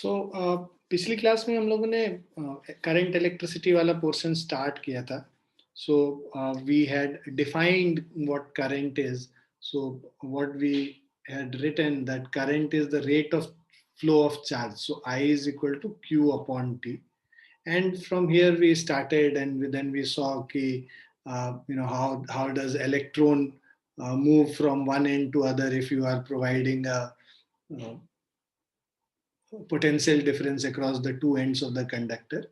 पिछली क्लास में हम लोगों ने करंट इलेक्ट्रिसिटी वाला पोर्शन स्टार्ट किया था. So we had defined what current is. So what we had written that current is the rate of flow of charge. So I is equal to Q upon T. And from here we started, and then we saw how does electron move from one end to other if you are providing a potential difference across the two ends of the conductor.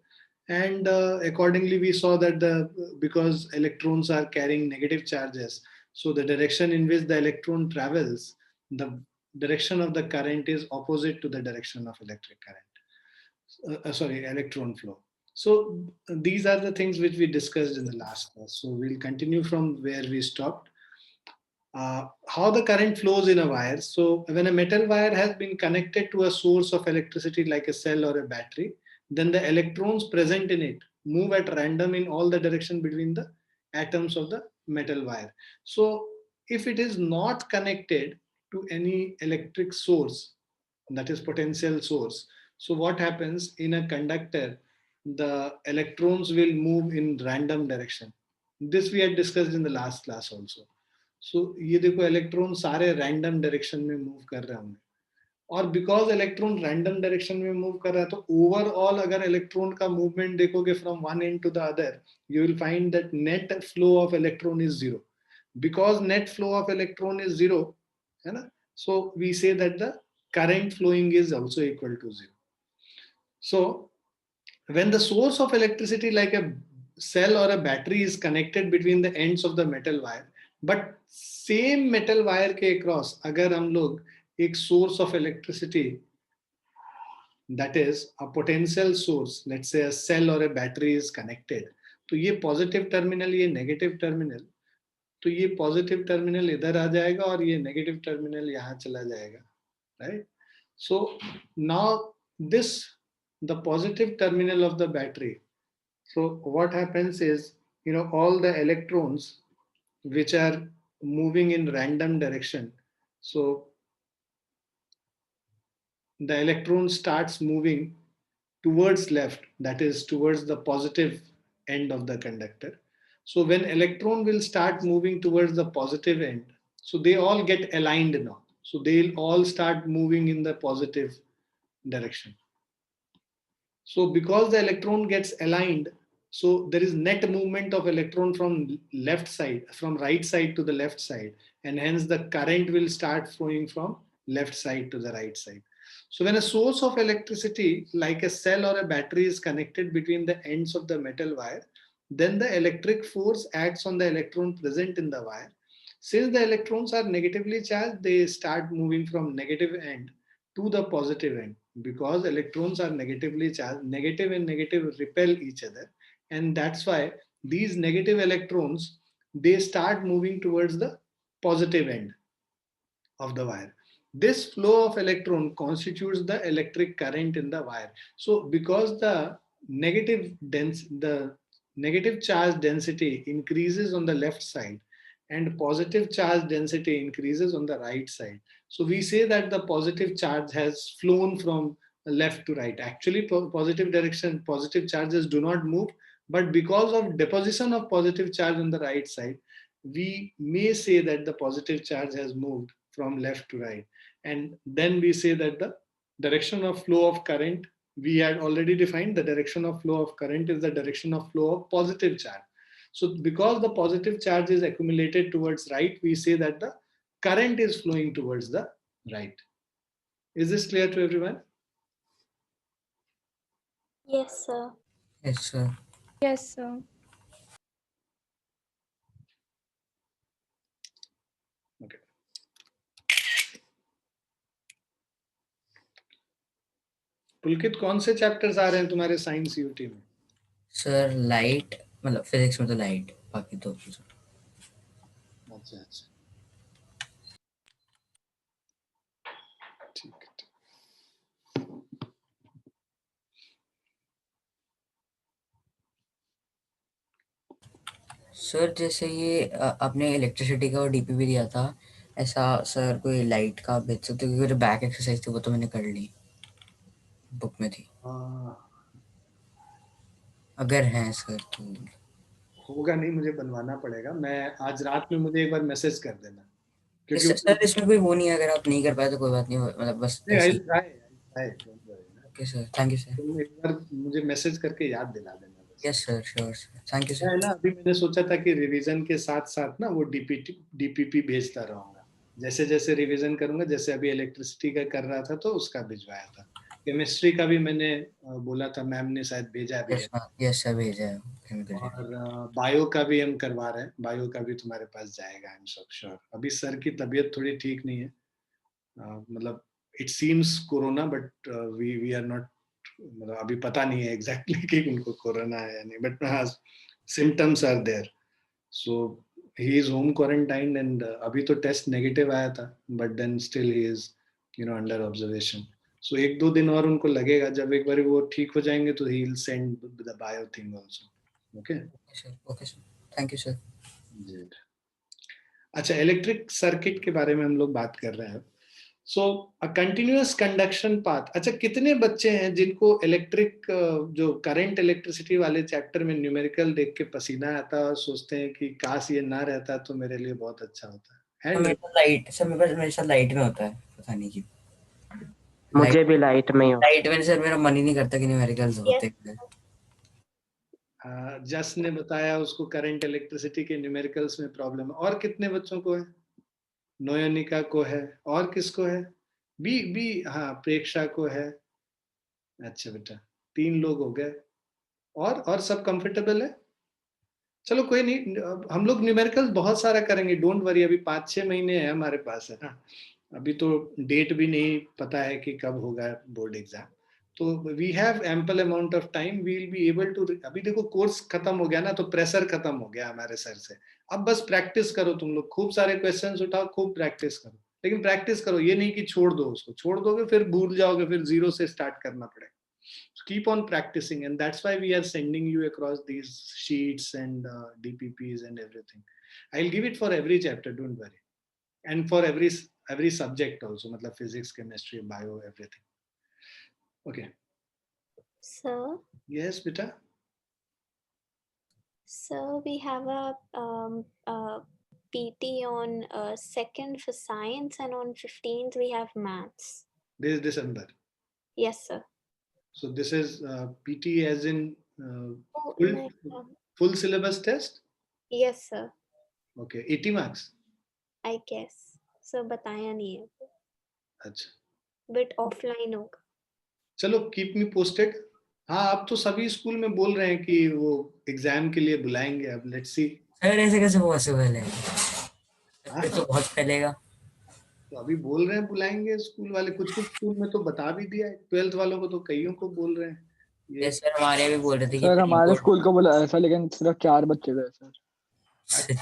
And accordingly we saw that because electrons are carrying negative charges, so the direction in which the electron travels, the direction of the current is opposite to the direction of electric current, electron flow. So these are the things which we discussed in the last class. So we'll continue from where we stopped. How the current flows in a wire. So when a metal wire has been connected to a source of electricity like a cell or a battery, then the electrons present in it move at random in all the direction between the atoms of the metal wire. So if it is not connected to any electric source, that is potential source, so what happens in a conductor, the electrons will move in random direction. This we had discussed in the last class also. ये देखो electron सारे random direction में move कर रहे होंगे, और because electron random direction में move कर रहा है तो ओवरऑल अगर इलेक्ट्रॉन का मूवमेंट देखोगे from one end to the other, you will find that net flow of electron is zero. Because net flow of electron is zero, है ना, so we say that the current flowing is also equal to zero. So when the source of electricity like a cell or a battery is connected between the ends of the metal wire, but same metal wire के across अगर हम लोग एक source of electricity, that is a potential source, let's say a cell or a battery is connected, तो ये positive terminal ये negative terminal, तो ये positive terminal इधर आ जाएगा और ये negative terminal यहाँ चला जाएगा, right? So now this, the positive terminal of the battery, so what happens is, all the electrons which are moving in random direction, so the electron starts moving towards left, that is towards the positive end of the conductor. So when electron will start moving towards the positive end, so they all get aligned now. So they'll all start moving in the positive direction. So because the electron gets aligned, so there is net movement of electron from left side, from right side to the left side, and hence the current will start flowing from left side to the right side. So when a source of electricity like a cell or a battery is connected between the ends of the metal wire, then the electric force acts on the electron present in the wire. Since the electrons are negatively charged, they start moving from negative end to the positive end, because electrons are negatively charged. Negative and negative repel each other, and that's why these negative electrons, they start moving towards the positive end of the wire. This flow of electron constitutes the electric current in the wire. So because the negative charge density increases on the left side and positive charge density increases on the right side, so we say that the positive charge has flown from left to right. Actually, positive direction, positive charges do not move, but because of deposition of positive charge on the right side, we may say that the positive charge has moved from left to right. And then we say that the direction of flow of current, we had already defined the direction of flow of current is the direction of flow of positive charge. So because the positive charge is accumulated towards right, we say that the current is flowing towards the right. Is this clear to everyone? Yes, sir. Yes, sir. Yes, sir. Okay. पुलकित, कौन से chapters आ रहे हैं तुम्हारे science UT में? Sir light, मतलब physics में तो light, बाकी तो अच्छा अच्छा, ठीक है. सर जैसे ये आपने इलेक्ट्रिसिटी का और डीपी भी दिया था, ऐसा सर कोई लाइट का भेज सकते हो? क्योंकि जो बैक एक्सरसाइज थी वो तो मैंने कर ली. बुक में थी, आ, अगर है सर तो। होगा नहीं, मुझे बनवाना पड़ेगा। मैं आज रात में मुझे एक बार मैसेज कर देना, यस क्योंकि सर, सर इसमें कोई वो नहीं है, अगर आप नहीं कर पाए तो कोई बात नहीं, मतलब बस नहीं, ऐसे आई ही। Try, don't worry. Okay sir, thank you sir. तुम एक बार मुझे मैसेज करके याद दिला देना बस। Yes sir, sure sir, thank you क्या सर। है ना, अभी मैंने सोचा था कि रिवीजन के साथ साथ ना वो डीपीपी भेजता रहूंगा, जैसे जैसे रिवीजन करूंगा। जैसे अभी इलेक्ट्रिसिटी का कर रहा था तो उसका भिजवाया था। केमिस्ट्री का भी मैंने बोला था, मैम ने शायद भेजा भी यस है। हाँ, यस सर, भेजा है केमिकल और रिव्यू। बायो का भी हम करवा रहे हैं, बायो का भी तुम्हारे पास जाएगा, आई एम सो श्योर। अभी सर की तबीयत थोड़ी ठीक नहीं है, मतलब it seems corona, but we we are not, मतलब अभी पता नहीं है एग्जैक्टली कि उनको कोरोना है या नहीं, बट हाँ, symptoms are there. So he is home quarantine, and अभी तो टेस्ट नेगेटिव आया था, but then still he is under observation. So एक दो दिन और उनको लगेगा, जब एक बार वो ठीक हो जाएंगे तो he will send the bio thing also. Okay okay sir, thank you sir. जी। अच्छा, इलेक्ट्रिक सर्किट के बारे में हम लोग बात कर रहे हैं। सो अ कंटिन्यूअस कंडक्शन पाथ। अच्छा, कितने बच्चे हैं जिनको इलेक्ट्रिक, जो करंट इलेक्ट्रिसिटी वाले चैप्टर में न्यूमेरिकल देख के पसीना आता है और सोचते हैं कि काश ये ना रहता तो मेरे लिए बहुत अच्छा होता है? सर एंड मेरे साथ लाइट, सर मेरे साथ लाइट में होता है, पता नहीं क्यों। लाइट, मुझे भी लाइट में ही होता लाइट में सर मेरा मन ही नहीं करता कि न्यूमेरिकल्स होते हैं। जस ने बताया उसको करंट इलेक्ट्रिसिटी के न्यूमेरिकल्स में प्रॉब्लम है। और कितने बच्चों को है? नोयोनिका को है, और किसको है? बी बी हाँ, प्रेक्षा को है। अच्छा बेटा, 3 लोग हो गए। और सब कंफर्टेबल है? चलो कोई नहीं, अब हम लोग न्यूमेरिकल्स बहुत सारा करेंगे, डोंट वरी। अभी 5-6 महीने है हमारे पास, है ना। अभी तो डेट भी नहीं पता है कि कब होगा बोर्ड एग्जाम, तो we have ample amount of time, we will be able to. अभी देखो कोर्स खत्म हो गया ना, तो प्रेशर खत्म हो गया हमारे सर से। अब बस प्रैक्टिस करो, तुम लोग खूब सारे क्वेश्चंस उठाओ, खूब प्रैक्टिस करो। लेकिन प्रैक्टिस करो, ये नहीं कि छोड़ दो उसको। छोड़ दोगे फिर भूल जाओगे, फिर जीरो से स्टार्ट करना पड़ेगा। Keep on practicing, and that's why we are sending you across these sheets and dpps and everything. I'll give it for every chapter, don't worry, and for every subject also, matlab physics, chemistry, bio, everything. Okay. Sir, Yes beta. sir, we have a PT on 2nd for science, and on 15th we have maths. This is December, Yes, sir. so this is pt as in Oh, full no. full syllabus test. Yes, sir. Okay, 80 marks. I guess. Sir, बताया नहीं है. अच्छा, But offline होगा. चलो keep me posted. हाँ, अब तो सभी स्कूल में बोल रहे हैं कि वो एग्जाम के लिए बुलाएंगे, अब लेट्स सी। सर ऐसे कैसे पॉसिबल है? हाँ, फिर तो बहुत फैलेगा। तो अभी बोल रहे हैं बुलाएंगे स्कूल वाले, कुछ कुछ स्कूल में तो बता भी दिया है। 12th वालों को तो कईयों को बोल रहे हैं ये। यस सर, हमारे यहाँ भी बोल रहे थे कि सर प्री हमारे बोर्ड। स्कूल को बोला ऐसा, लेकिन सिर्फ 4 बच्चे गए सर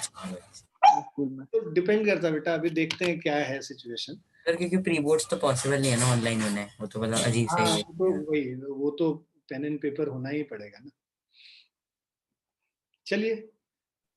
स्कूल में। तो डिपेंड करता है बेटा, अभी देखते हैं क्या है सिचुएशन। सर क्योंकि प्री बोर्ड्स तो पॉसिबल नहीं है ना ऑनलाइन होने, वो तो मतलब अजीब से हाँ, ही वो तो है। वही, वो तो पेन एंड पेपर होना ही पड़ेगा ना। चलिए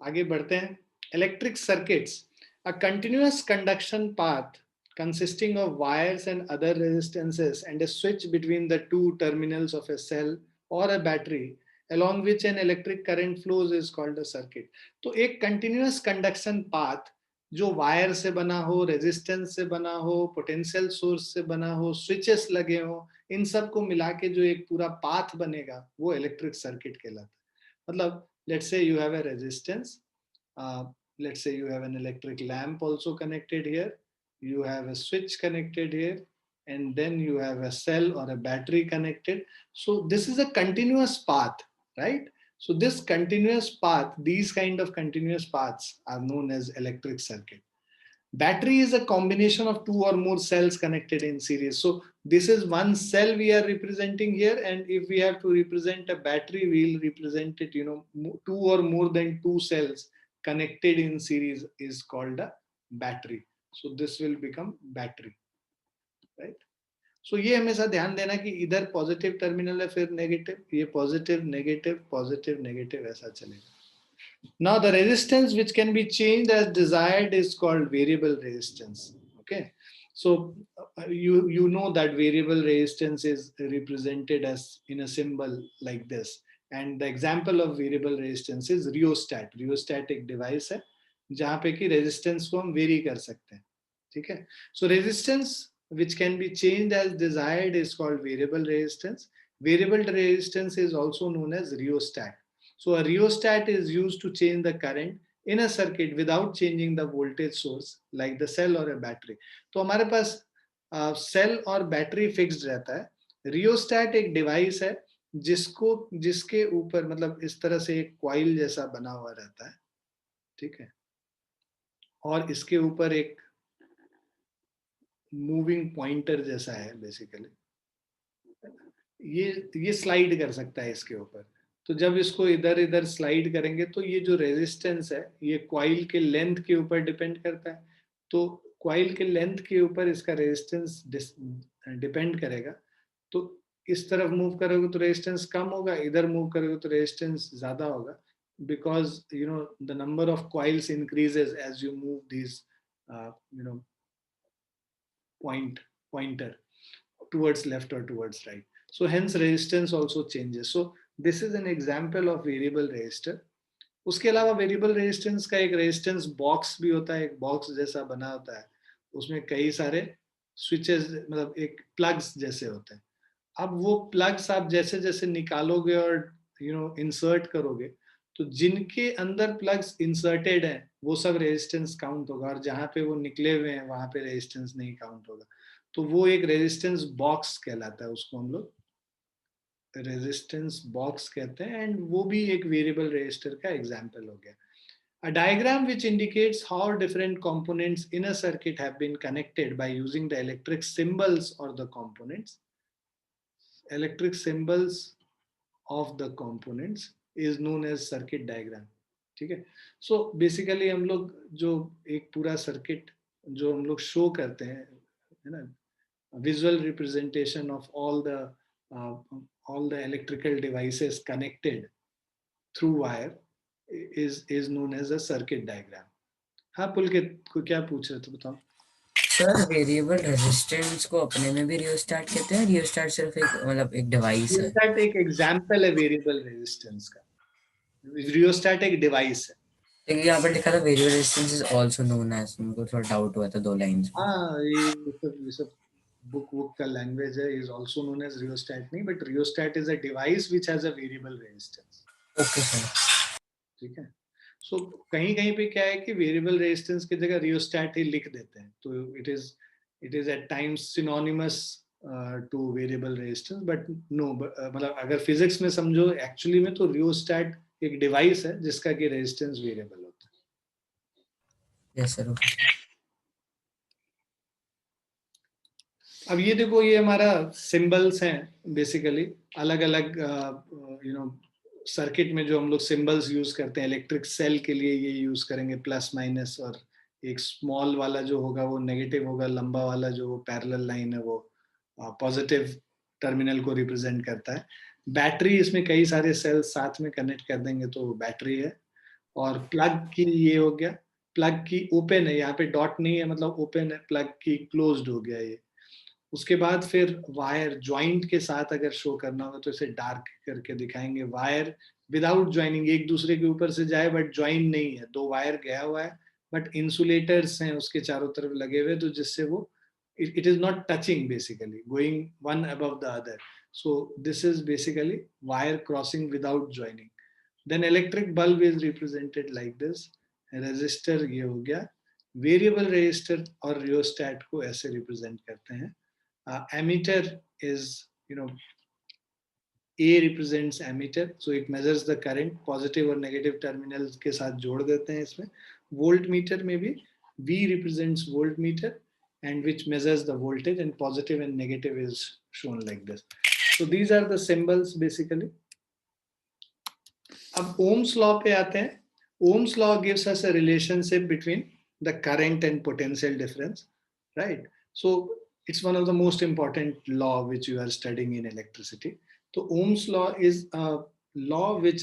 आगे बढ़ते हैं। Electric circuits, a continuous conduction path consisting of wires and other resistances and a switch between the two terminals of a cell or a battery along which an electric current flows is called a circuit. तो एक continuous conduction path जो wire से बना हो, resistance से बना हो, potential source से बना हो, स्विचेस लगे हो, इन सब को मिला के जो एक पूरा पाथ बनेगा वो इलेक्ट्रिक सर्किट कहलाता है। मतलब let's say you have a resistance, let's say you have an electric lamp also connected here, you have a switch connected here, and then you have a cell or a battery connected. So this is a continuous path, right? So this continuous path, these kind of continuous paths are known as electric circuit. Battery is a combination of two or more cells connected in series. So this is one cell we are representing here, and if we have to represent a battery, we'll represent it, two or more than two cells connected in series is called a battery. So this will become battery, right? So ये हमेशा ध्यान देना कि इधर positive terminal है, फिर negative, ये positive negative ऐसा चलेगा। Now the resistance which can be changed as desired is called variable resistance. Okay, so you know that variable resistance is represented as in a symbol like this, and the example of variable resistance is rheostat. Rheostat एक device है जहाँ पे कि resistance को हम vary कर सकते हैं, ठीक है. So resistance which can be changed as desired is called variable resistance. Variable resistance is also known as rheostat. So a rheostat is used to change the current in a circuit without changing the voltage source like the cell or a battery. तो हमारे पास cell और battery fixed रहता है. Rheostat एक device है जिसके ऊपर मतलब इस तरह से एक कॉइल जैसा बना हुआ रहता है, ठीक है, और इसके ऊपर एक मूविंग पॉइंटर जैसा है बेसिकली. ये स्लाइड कर सकता है इसके ऊपर. तो जब इसको इधर इधर स्लाइड करेंगे तो ये जो रेजिस्टेंस है ये कॉइल के लेंथ के ऊपर डिपेंड करता है. तो कॉइल के लेंथ के ऊपर इसका रेजिस्टेंस डिपेंड करेगा. तो इस तरफ मूव करोगे तो रेजिस्टेंस कम होगा, इधर मूव करोगे तो रेजिस्टेंस ज्यादा होगा, because you know the number of coils increases as you move this pointer towards left or towards right. So hence resistance also changes. So this is an example of variable resistor. उसके अलावा variable resistance का एक resistance box भी होता है, एक box जैसा बना होता है, उसमें कई सारे स्विचेस मतलब एक प्लग्स जैसे होते हैं. अब वो प्लग्स आप जैसे जैसे निकालोगे और इंसर्ट करोगे तो जिनके अंदर प्लग्स इंसर्टेड हैं वो सब रेजिस्टेंस काउंट होगा, और जहाँ पे वो निकले हुए हैं वहां पे रेजिस्टेंस नहीं काउंट होगा. तो वो एक रेजिस्टेंस बॉक्स कहलाता है, उसको हम लोग रेजिस्टेंस बॉक्स कहते हैं, एंड वो भी एक वेरिएबल रेजिस्टर का एग्जांपल हो गया. A diagram which indicates how different components in a circuit have been connected by using the electric symbols or the components. Electric symbols of the components is known as circuit diagram. ठीक है. So basically हम लोग जो एक पूरा circuit जो हम लोग शो करते हैं, है ना, visual representation of all the electrical devices connected through wire is known as a circuit diagram. हाँ पुलकित को क्या पूछ रहे थे बताओ. सर वेरिएबल रेजिस्टेंस को अपने में भी रियोस्टैट कहते हैं. रियोस्टैट सिर्फ एक मतलब एक डिवाइस है. रियोस्टैट एक एग्जांपल है वेरिएबल रेजिस्टेंस का. रियोस्टैट एक डिवाइस है. लेकिन यहाँ पर लिखा था variable resistance is also known as. उनको थोड़ा डाउट हुआ था 2 लाइंस में. हाँ ये सब बुक का लैंग्वेज है. Is also known as rheostat नहीं, but rheostat is a device which has a variable resistance. Okay sir, ठीक है. सो कहीं कहीं पे क्या है कि वेरिएबल रेजिस्टेंस की जगह रियोस्टैट ही लिख देते हैं, तो it is at times synonymous to variable resistance, but no, मतलब अगर फिजिक्स में समझो एक्चुअली में तो रियोस्टैट एक डिवाइस है जिसका कि रेजिस्टेंस वेरिएबल होता है. Yes sir. अब ये देखो, ये हमारा सिंबल्स हैं बेसिकली. अलग अलग सर्किट में जो हम लोग सिंबल्स यूज करते हैं, इलेक्ट्रिक सेल के लिए ये यूज करेंगे प्लस माइनस, और एक स्मॉल वाला जो होगा वो नेगेटिव होगा, लंबा वाला जो पैरेलल लाइन है वो पॉजिटिव टर्मिनल को रिप्रेजेंट करता है. बैटरी, इसमें कई सारे सेल्स साथ में कनेक्ट कर देंगे तो बैटरी है. और प्लग की ये हो गया, प्लग की ओपन है, यहाँ पे डॉट नहीं है मतलब ओपन है, प्लग की क्लोज्ड हो गया ये. उसके बाद फिर वायर ज्वाइंट के साथ अगर शो करना होगा तो इसे डार्क करके दिखाएंगे. वायर विदाउट ज्वाइनिंग एक दूसरे के ऊपर से जाए बट ज्वाइन नहीं है, 2 वायर गया हुआ है बट इंसुलेटर्स हैं उसके चारों तरफ लगे हुए, तो जिससे वो it is not touching, basically going one above the other. So this is basically wire crossing without joining. Then electric bulb is represented like this. Resistor ये हो गया. Variable resistor और rheostat को ऐसे represent करते हैं. Ammeter is, A represents ammeter, so it measures the current. Positive और negative terminals के साथ जोड़ देते हैं इसमें. Voltmeter में भी V represents voltmeter, and which measures the voltage, and positive and negative is shown like this. So these are the symbols basically. अब Ohm's law पे आते हैं. Ohm's law gives us a relationship between the current and potential difference, right? So it's one of the most important law which you are studying in electricity. So Ohm's law is a law which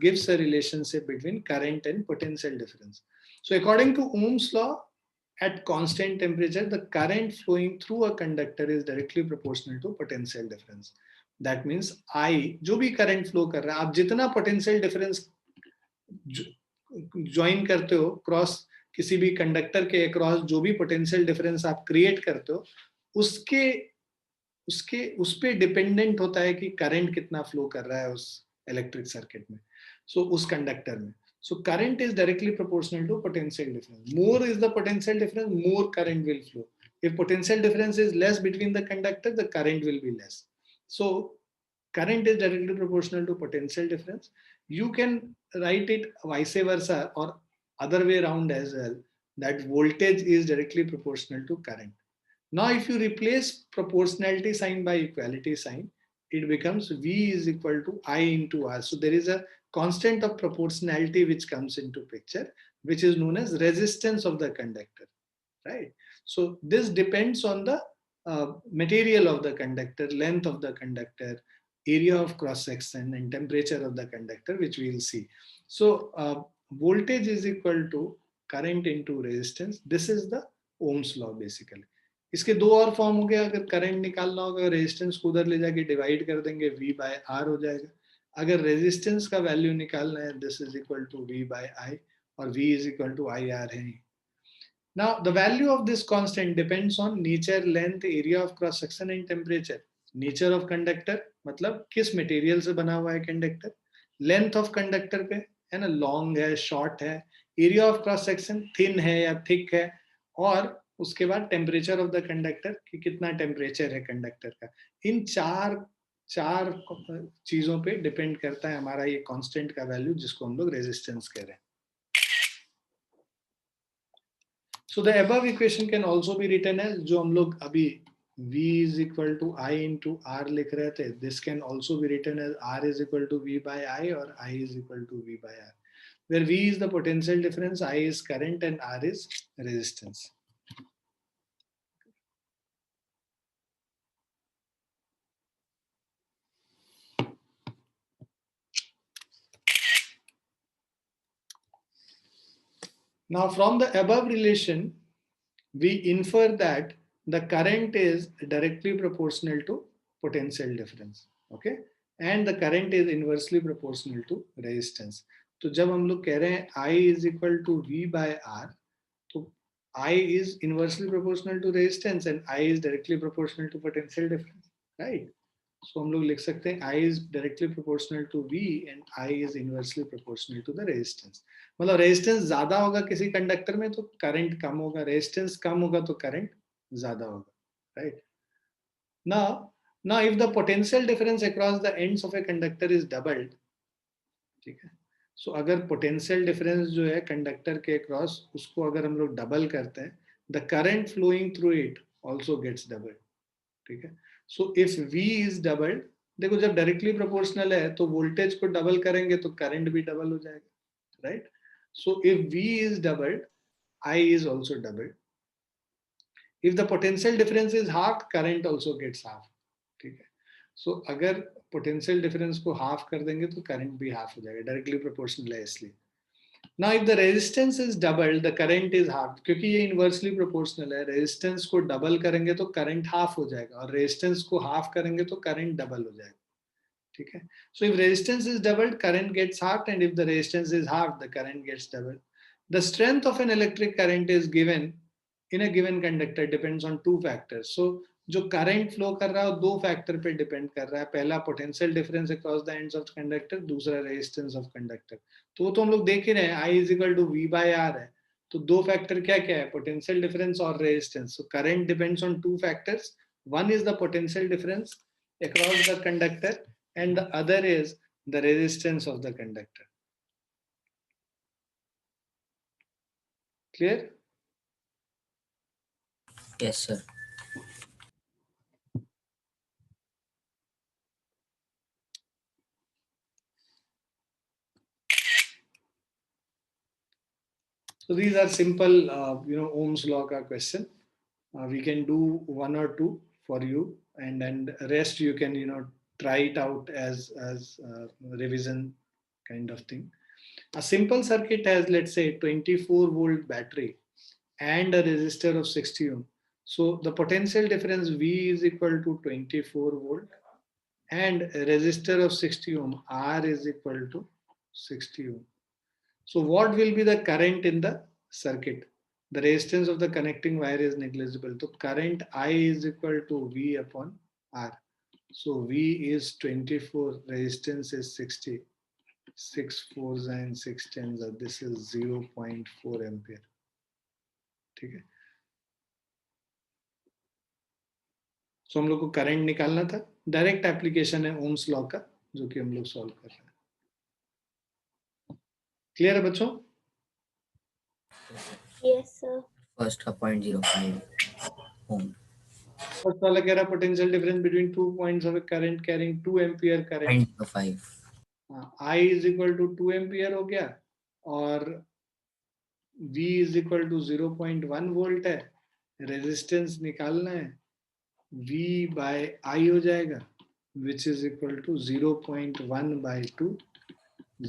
gives a relationship between current and potential difference. So according to Ohm's law, at constant temperature, the current flowing through a conductor is directly proportional to potential difference. That means I, जो भी current flow कर रहा है, आप जितना potential difference join करते हो cross किसी भी कंडक्टर के अक्रॉस, जो भी पोटेंशियल डिफरेंस आप क्रिएट करते हो, उसके उसके उस पे डिपेंडेंट होता है कि करंट कितना फ्लो कर रहा है उस इलेक्ट्रिक सर्किट में, सो उस कंडक्टर में. So current is directly proportional to potential difference. More is the potential difference, more current will flow. If potential difference is less between the conductor, the current will be less. So current is directly proportional to potential difference. You can write it vice versa or other way around as well, that voltage is directly proportional to current. Now if you replace proportionality sign by equality sign, it becomes V is equal to I into R. So there is a constant of proportionality which comes into picture, which is known as resistance of the conductor, right? So this depends on the material of the conductor, length of the conductor, area of cross section, and temperature of the conductor, which we will see. So voltage is equal to current into resistance. This is the Ohm's law basically. इसके दो और form हो गया, अगर current निकालना होगा resistance को उधर ले जाके डिवाइड कर देंगे, V by R हो जाएगा. अगर रेजिस्टेंस का वैल्यू निकालना है, this is equal to V by I, और V is equal to IR है. Now the value of this constant depends on nature, length, area of cross section and temperature. Nature of conductor मतलब किस material से बना हुआ है conductor, length of conductor पे है ना, लॉन्ग है, शॉर्ट है, area of cross section thin है या थिक है, और उसके बाद टेम्परेचर ऑफ द कंडक्टर कि कितना टेम्परेचर है कंडक्टर का. इन चार चीजों पे डिपेंड करता है हमारा ये कांस्टेंट का वैल्यू, जिसको हम लोग रेजिस्टेंस कह रहे हैं. So the above equation can also be written as, जो हम लोग अभी V is equal to I into R लिख रहे थे, this can also be written as R is equal to V by I or I is equal to V by R, where V is the potential difference, I is current, and R is resistance. Now from the above relation, we infer that the current is directly proportional to potential difference, okay, and the current is inversely proportional to resistance. तो जब हम लोग कह रहे हैं I is equal to V by R, तो I is inversely proportional to resistance and I is directly proportional to potential difference, right? So हम लोग लिख सकते हैं I is directly proportional to V and I is inversely proportional to the resistance. मतलब resistance ज्यादा होगा किसी conductor में तो करंट कम होगा, रेजिस्टेंस कम होगा तो करंट ज्यादा होगा, right? Now if the potential difference across the ends of a conductor is doubled, ठीक है, सो अगर पोटेंशियल डिफरेंस जो है कंडक्टर के अक्रॉस, उसको अगर हम लोग डबल करते हैं, the current flowing through it also gets doubled, ठीक है. So if V is doubled, देखो जब डायरेक्टली प्रोपोर्शनल है तो वोल्टेज को डबल करेंगे तो करंट भी डबल हो जाएगा, right? So if V is doubled, I is also doubled. If the potential difference is half, current also gets half, ठीक है. सो अगर पोटेंशियल डिफरेंस को हाफ कर देंगे तो करंट भी हाफ हो जाएगा, डायरेक्टली प्रोपोर्शनल है इसलिए. Now if the resistance is double, the current is half, क्योंकि ये इनवर्सली प्रोपोर्शनल है. रेजिस्टेंस को डबल करेंगे तो करंट हाफ हो जाएगा, और रेजिस्टेंस को हाफ करेंगे तो करंट डबल हो जाएगा, ठीक है. So if resistance is doubled, current gets half, and if the resistance is half, the current gets double. The strength of an electric current is given in a given conductor depends on two factors. So जो current flow कर रहा है वो दो factor पे depend कर रहा है. पहला potential difference across the ends of conductor, दूसरा रेजिस्टेंस ऑफ कंडक्टर. तो वो तो हम लोग देख ही रहे हैं, I is equal to V by R है. तो दो फैक्टर क्या क्या है, पोटेंशियल डिफरेंस और resistance. So current depends on two factors. One is the potential difference across the conductor and the other is the resistance of the conductor. Clear? Yes, sir. So these are simple, Ohm's law ka question. We can do one or two for you, and rest you can try it out as revision kind of thing. A simple circuit has, let's say, 24 volt battery and a resistor of 60 ohm. So the potential difference V is equal to 24 volt and a resistor of 60 ohm R is equal to 60 ohm. So what will be the current in the circuit? The resistance of the connecting wire is negligible. So current I is equal to V upon R. So V is 24, resistance is 60. 6 4s and 6 10s. This is 0.4 ampere. ठीक है. So हम लोग को current निकालना था. Direct application है Ohm's law का जो कि हम लोग सॉल्व कर रहे हैं. क्लियर है बच्चों? Yes, sir. फर्स्ट का 0.05 ohm. फर्स्ट वाला कह रहा potential difference between 2 points of current carrying 2 ampere current. 0.05. I is equal to 2 ampere हो गया और V is equal to 0.1 volt है. रेजिस्टेंस निकालना है. V by I हो जाएगा which is equal to 0.1 by 2,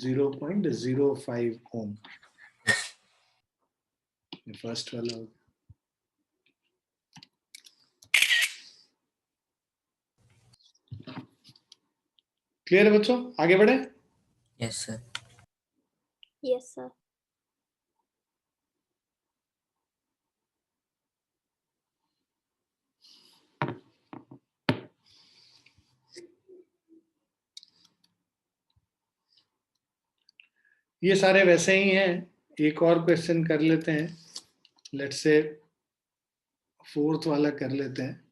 0.05 ohm. First वाला हो गया. क्लियर है बच्चों? आगे बढ़े. Yes, sir. Yes, sir. ये सारे वैसे ही हैं. एक और क्वेश्चन कर लेते हैं. लेट्स से फोर्थ वाला कर लेते हैं.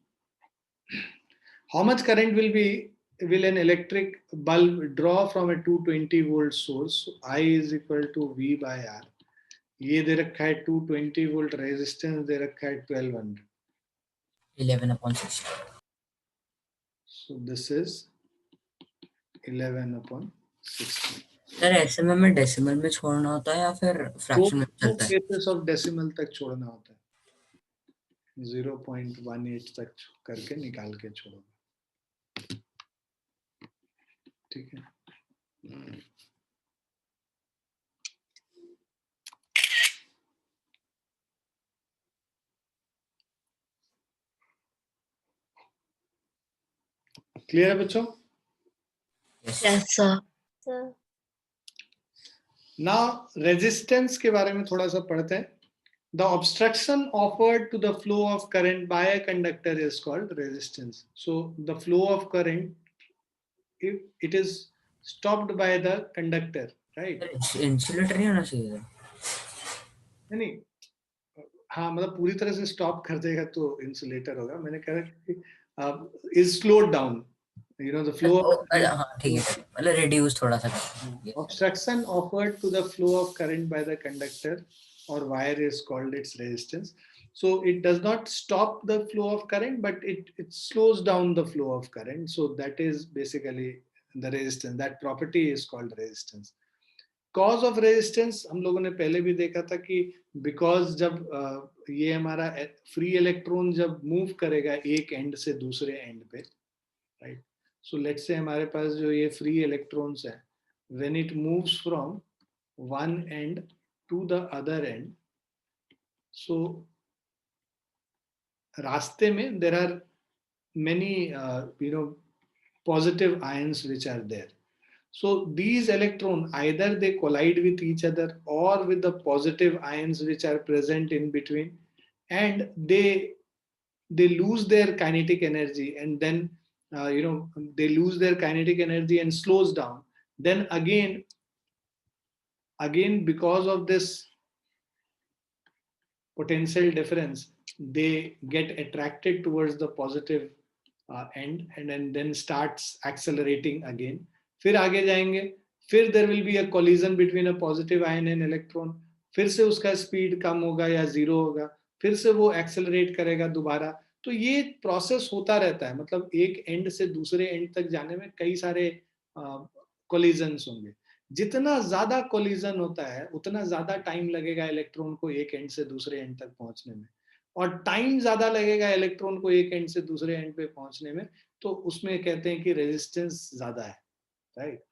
How much current will an electric bulb draw from a 220 volt source? So I is equal to V by R. ये दे रखा है 220 volt, रेजिस्टेंस दे रखा है 1200. 11/60. So this is 11/60. सर ऐसे में हमें डेसिमल में छोड़ना होता है या फिर फ्रैक्शन में चलता है? केसेस ऑफ डेसिमल तक छोड़ना होता है. 0.18 तक करके निकाल के छोड़ो. ठीक है. क्लियर है बच्चों? Yes, sir. Sir. Now resistance के बारे में थोड़ा सा पढ़ते हैं. The obstruction offered to the flow of current by a conductor is called resistance. So the flow of current, if it is stopped by the conductor, right? Insulator नहीं होना चाहिए. नहीं, हाँ मतलब पूरी तरह से स्टॉप कर देगा तो इंसुलेटर होगा. मैंने कहा कि is slowed down. You know the flow. हाँ ठीक है, मतलब reduce थोड़ा सा. Obstruction offered to the flow of current by the conductor or wire is called its resistance. So it does not stop the flow of current, but it slows down the flow of current. So that is basically the resistance. That property is called resistance. Cause of resistance हम लोगों ने पहले भी देखा था कि because जब ये हमारा फ्री इलेक्ट्रॉन जब मूव करेगा एक एंड से दूसरे एंड पे, राइट. सो लेट्स से हमारे पास जो ये फ्री इलेक्ट्रॉन्स है, when it moves from one end to the other end, so रास्ते में there are many positive ions which are there. So these electrons either they collide with each other or with the positive ions which are present in between, and they lose their kinetic energy, and then they lose their kinetic energy and slows down. Then again because of this potential difference, they get attracted towards the positive end and then starts accelerating again. फिर आगे जाएंगे, फिर there will be a collision between a positive ion and electron. फिर से उसका speed कम होगा या zero होगा, फिर से वो एक्सेलरेट करेगा दोबारा. तो ये प्रोसेस होता रहता है. मतलब एक एंड से दूसरे एंड तक जाने में कई सारे कोलिजन्स होंगे. जितना ज्यादा कोलिजन होता है उतना ज्यादा टाइम लगेगा इलेक्ट्रॉन को एक एंड से दूसरे एंड तक पहुंचने में, और टाइम ज्यादा लगेगा इलेक्ट्रॉन को एक एंड से दूसरे एंड पे पहुंचने में. तो उसमें कहते हैं कि रेजिस्टेंस ज्यादा है, right.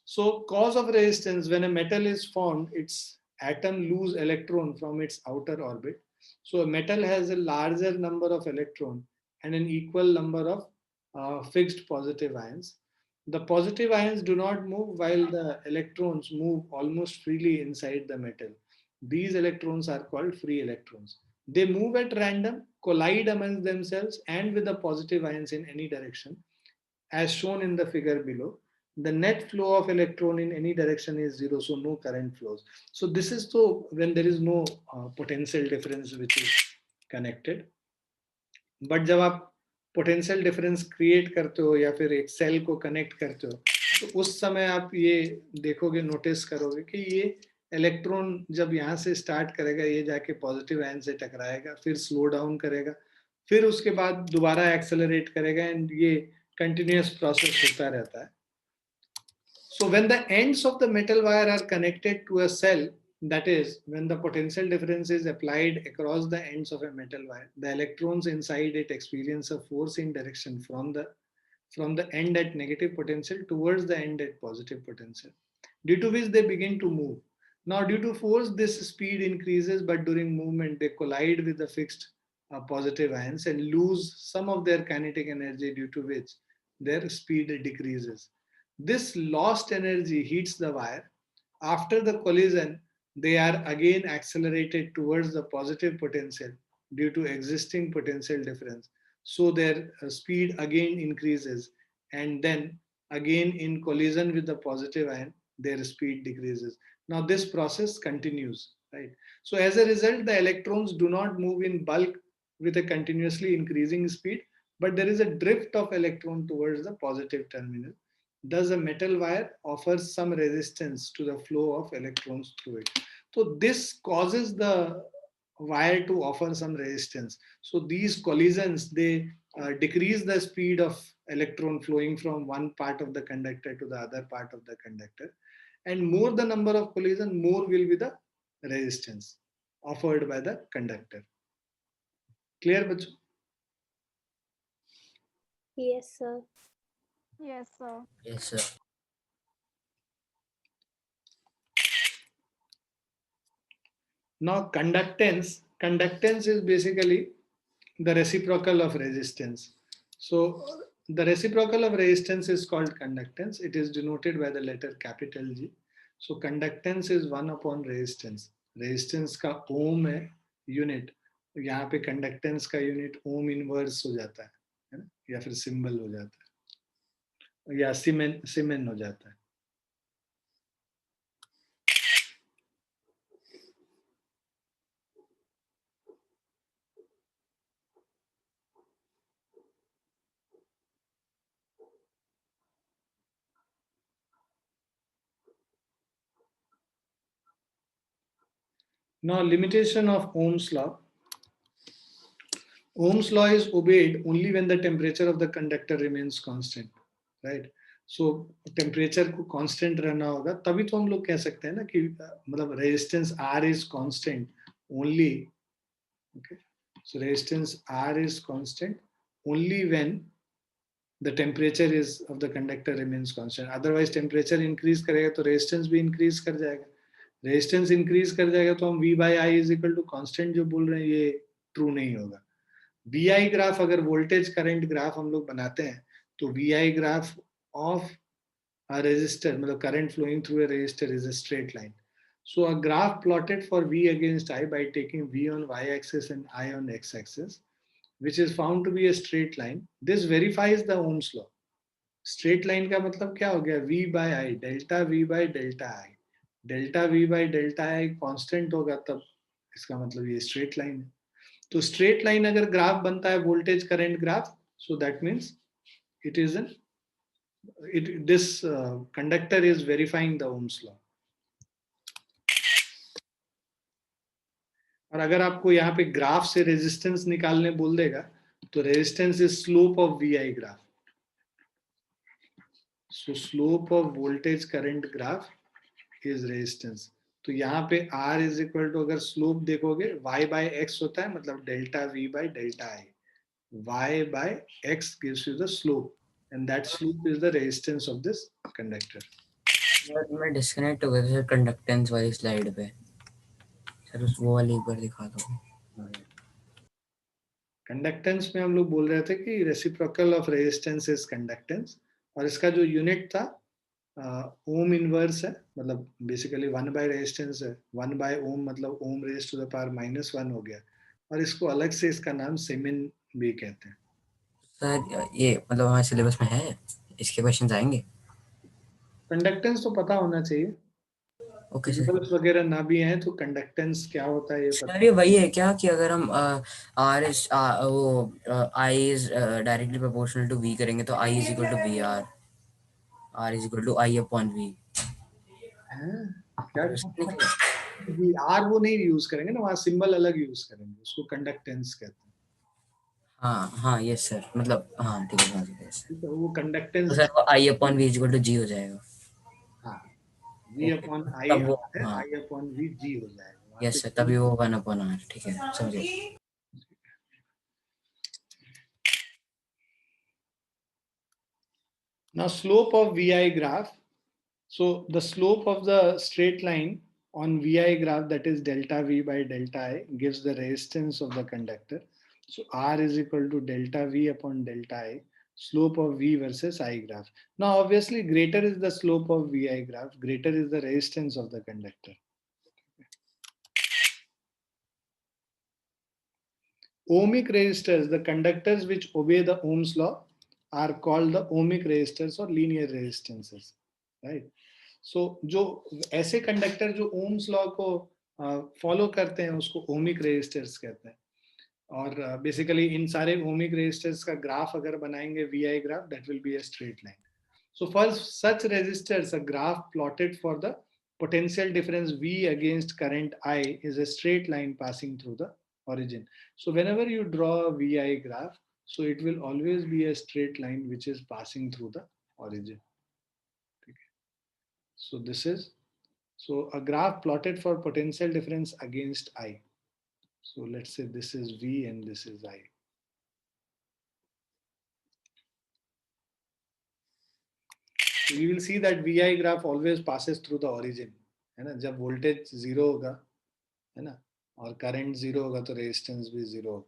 Show cause of resistance, when a metal is formed, it's atom lose electron from its outer orbit. So a metal has a larger number of electrons and an equal number of fixed positive ions. The positive ions do not move while the electrons move almost freely inside the metal. These electrons are called free electrons. They move at random, collide amongst themselves and with the positive ions in any direction, as shown in the figure below. The net flow of electron in any direction is zero, so no current flows. So this is so when there is no potential difference which is connected. But जब आप potential difference create करते हो या फिर एक cell को connect करते हो, तो उस समय आप ये देखोगे, नोटिस करोगे कि ये इलेक्ट्रॉन जब यहाँ से स्टार्ट करेगा, ये जाके पॉजिटिव आयन से टकराएगा, फिर स्लो डाउन करेगा, फिर उसके बाद दोबारा एक्सेलरेट करेगा, एंड ये कंटिन्यूअस प्रोसेस होता रहता है. So when the ends of the metal wire are connected to a cell, that is, when the potential difference is applied across the ends of a metal wire, the electrons inside it experience a force in direction from the end at negative potential towards the end at positive potential, due to which they begin to move. Now, due to force, this speed increases, but during movement, they collide with the fixed positive ions and lose some of their kinetic energy, due to which their speed decreases. This lost energy heats the wire. After the collision, they are again accelerated towards the positive potential due to existing potential difference. So their speed again increases, and then again in collision with the positive ion, their speed decreases. Now this process continues, right? So as a result, the electrons do not move in bulk with a continuously increasing speed, but there is a drift of electron towards the positive terminal. Thus, a metal wire offers some resistance to the flow of electrons through it. So this causes the wire to offer some resistance. So these collisions, they decrease the speed of electron flowing from one part of the conductor to the other part of the conductor. And more the number of collision, more will be the resistance offered by the conductor. Clear, bachcho? Yes, sir. Yes, sir. Yes, sir. Now conductance is basically the reciprocal of resistance. So the reciprocal of resistance is called conductance. It is denoted by the letter capital G. So conductance is 1 upon resistance. Resistance का ohm है unit. यहाँ पे conductance का unit ohm inverse हो जाता है ना, या फिर symbol हो जाता है, या सीमेन हो जाता है. Now, limitation of Ohm's law. Ohm's law is obeyed only when the temperature of the conductor remains constant, right? So temperature को constant रहना होगा, तभी तो हम लोग कह सकते हैं ना कि मतलब resistance R is constant only. Okay, so resistance R is constant only when the temperature is of the conductor remains constant. Otherwise temperature increase करेगा तो resistance भी increase कर जाएगा. रेजिस्टेंस इंक्रीज कर जाएगा तो हम V by I is equal to constant जो बोल रहे हैं ये ट्रू नहीं होगा. VI ग्राफ, अगर वोल्टेज करंट ग्राफ हम लोग बनाते हैं तो VI graph of a resistor, मतलब current flowing through a resistor, is a straight line. So a graph plotted for V against I by taking V on Y axis and I on X axis, which is found to be a straight line. This verifies the Ohm's law. Straight line का मतलब क्या हो गया? V by I, delta V by delta I. Delta V by delta I constant होगा तब इसका मतलब ये स्ट्रेट लाइन है. तो स्ट्रेट लाइन अगर ग्राफ बनता है voltage current graph, so that means it is this conductor is verifying the Ohm's law. और अगर आपको यहाँ पे ग्राफ से रेजिस्टेंस निकालने बोल देगा तो resistance is slope of VI graph. So slope of voltage current graph is resistance. तो यहाँ पे R इज इक्वल टू, अगर स्लोप देखोगे Y by X होता है, मतलब delta V by delta I. Y by X gives you the slope, and that slope is the resistance of this conductor. मैं disconnect हो गया था कंडक्टेंस वाली स्लाइड पे. सर उस वो वाली एक बार दिखा दो. कंडक्टेंस में हम लोग बोल रहे थे कि reciprocal of resistance is conductance, और इसका जो यूनिट था ओम इनवर्स है, मतलब बेसिकली 1 बाय रेजिस्टेंस है, 1 बाय ओम मतलब ओम रेज टू द पावर -1 हो गया, और इसको अलग से इसका नाम सीमेन भी कहते हैं। सर ये मतलब हमारे सिलेबस में है, इसके क्वेश्चंस आएंगे? कंडक्टेंस तो पता होना चाहिए, ओके सर। सिंबल्स वगैरह ना भी हैं तो कंडक्टेंस क्या होता है ये पता। सर ये वही है क्या कि अगर हम आर इज वो I is directly proportional to V करेंगे तो I is equal to V R, R is equal to I upon V. क्या जी, आर वो नहीं यूज करेंगे ना, वहाँ सिंबल अलग यूज करेंगे, उसको कंडक्टेंस कहते हैं। हाँ हाँ यस सर, मतलब हाँ ठीक है समझ गया सर। ठीक है, वो तो कंडक्टेंस। सर वो I upon V is equal to G हो जाएगा। हाँ, वी अपॉन आई तब वो है, हाँ आई अपॉन वी जी हो जाएगा वहाँ यस पे। सर, तभी वो 1 अपॉन आर, ठीक है समझिए। Now slope of VI graph. So the slope of the straight line on VI graph, that is delta V by delta I, gives the resistance of the conductor. So R is equal to delta V upon delta I, slope of V versus I graph. Now obviously greater is the slope of VI graph, greater is the resistance of the conductor. Ohmic resistors, the conductors which obey the Ohm's law, are called the ohmic resistors or linear resistances, right? So जो ऐसे conductor जो Ohm's law को follow करते हैं उसको ohmic resistors कहते हैं, और बेसिकली इन सारे ओमिक रेजिस्टर्स का ग्राफ अगर बनाएंगे VI graph, that will be a straight line. So for such resistors, a graph plotted for the potential difference V against current I is a straight line passing through the origin. So whenever you draw a VI graph, so it will always be a straight line which is passing through the origin. So this is, so a graph plotted for potential difference against I. So let's say this is V and this is I. So you will see that VI graph always passes through the origin, है ना? जब voltage 0 होगा, है ना, और current 0 होगा तो resistance भी 0 होगा.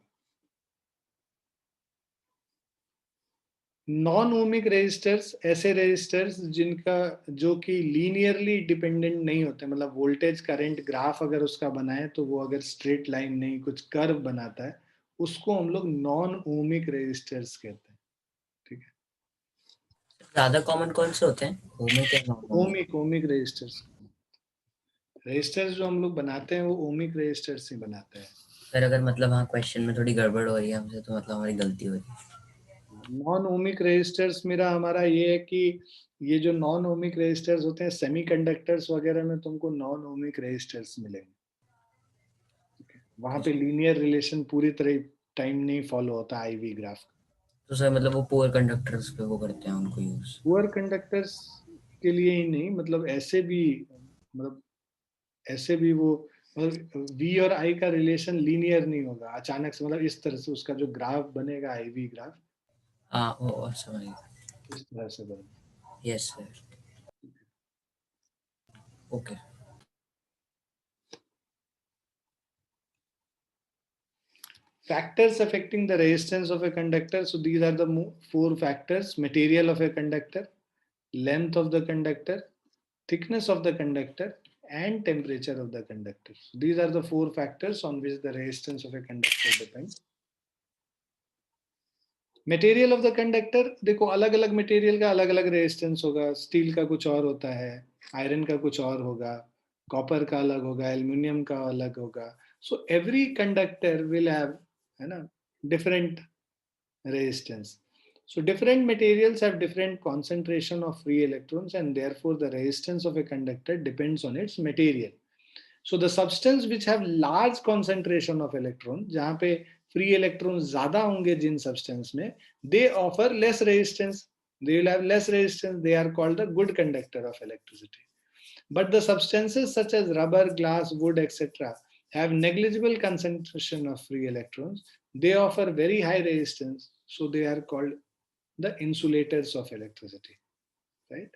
नॉन ओमिक रेजिस्टर्स ऐसे रेजिस्टर्स जिनका जो कि लीनियरली डिपेंडेंट नहीं होते, मतलब वोल्टेज करंट ग्राफ अगर उसका बनाए तो वो अगर स्ट्रेट लाइन नहीं कुछ कर्व बनाता है, उसको हम लोग नॉन ओमिक रेजिस्टर्स कहते हैं. ठीक है, ज्यादा कॉमन कौन से होते हैं, ओमिक या non ohmic? Ohmic resistors. Resistors जो हम लोग बनाते हैं वो ओमिक रेजिस्टर्स ही बनाते हैं. सर अगर मतलब हाँ क्वेश्चन में थोड़ी गड़बड़ हो रही है हमसे तो मतलब हमारी गलती हो रही है। नॉन ओमिक रेजिस्टर्स मेरा हमारा ये है कि ये जो नॉन ओमिक रेजिस्टर्स होते हैं सेमीकंडक्टर्स वगैरह में तुमको नॉन ओमिक रेजिस्टर्स मिलेंगे. वहां पे लीनियर रिलेशन पूरी तरह टाइम नहीं फॉलो होता आईवी ग्राफ. तो सर मतलब वो पुअर कंडक्टर्स पे वो करते हैं उनको यूज? पुअर कंडक्टर्स के लिए ही नहीं, मतलब ऐसे भी, मतलब ऐसे भी वो वी और आई का रिलेशन लीनियर नहीं होगा अचानक से, मतलब इस तरह से उसका जो ग्राफ बनेगा आईवी ग्राफ हाँ वो समझ गया। इस तरह से बनेगा. Yes sir, okay. Factors affecting the resistance of a conductor. So these are the 4 factors: material of a conductor, length of the conductor, thickness of the conductor, and temperature of the conductor. So these are the 4 factors on which the resistance of a conductor depends. Material of the conductor, देखो अलग अलग material का अलग अलग resistance होगा. Steel का कुछ और होता है, आयरन का कुछ और होगा, कॉपर का अलग होगा, एल्युमिनियम का अलग होगा. So every conductor will have, है ना, different resistance. So different materials have different concentration of free electrons, and therefore the resistance of a conductor depends on its material. So the substance which have large concentration of electrons, जहाँ पे free electrons ज़्यादा होंगे जिन substance में, they offer less resistance. They will have less resistance. They are called the good conductor of electricity. But the substances such as rubber, glass, wood, etc. have negligible concentration of free electrons. They offer very high resistance, so they are called the insulators of electricity, right?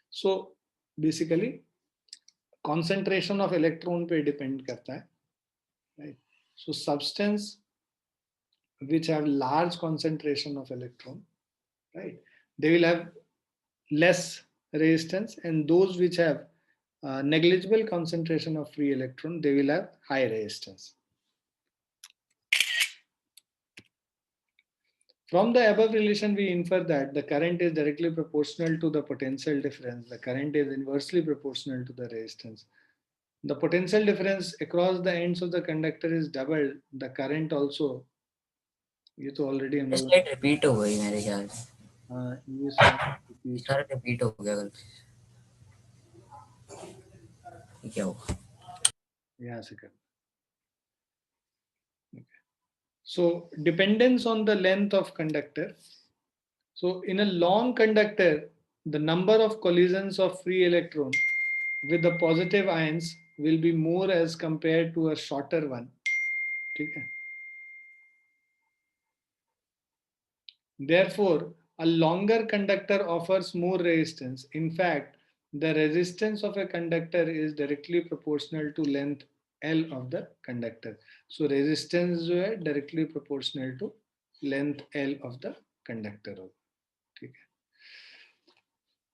So basically concentration of electron पे depend करता है, right? So substance which have large concentration of electron, right, they will have less resistance, and those which have negligible concentration of free electron, they will have high resistance. From the above relation, we infer that the current is directly proportional to the potential difference. The current is inversely proportional to the resistance. The potential difference across the ends of the conductor is doubled. The current also, ये तो already हम लोग slide repeat हो गई मेरे ख्याल से, ये सारा रिपीट हो गया गलती से, ये क्या हुआ? यहाँ से कर. So dependence on the length of conductor. So in a long conductor, the number of collisions of free electron with the positive ions will be more as compared to a shorter one. ठीक है? Therefore, a longer conductor offers more resistance. In fact, the resistance of a conductor is directly proportional to length L of the conductor. So resistance जो है directly proportional to length L of the conductor होगा. ठीक है?